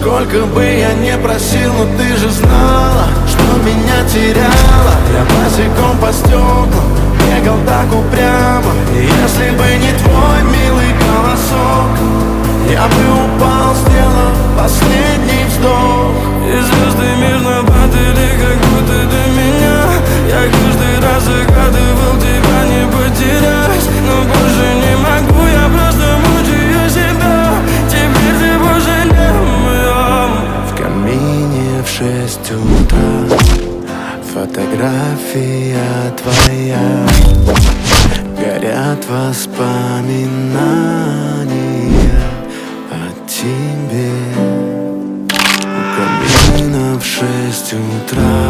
Сколько бы я не просил, но ты же знала, что меня теряла. Я босиком по стеклам бегал так упрямо, и если бы не твой милый голосок, я бы упал, сделав последний вздох. И звезды мирно падали, как будто до меня. Я каждый раз загадывал тебя не потерять, но больше не могу, я просто мучаю себя. Теперь ты больше не моя. В камине в 6 утра фотография твоя, горят воспоминания о тебе. У камина в 6 утра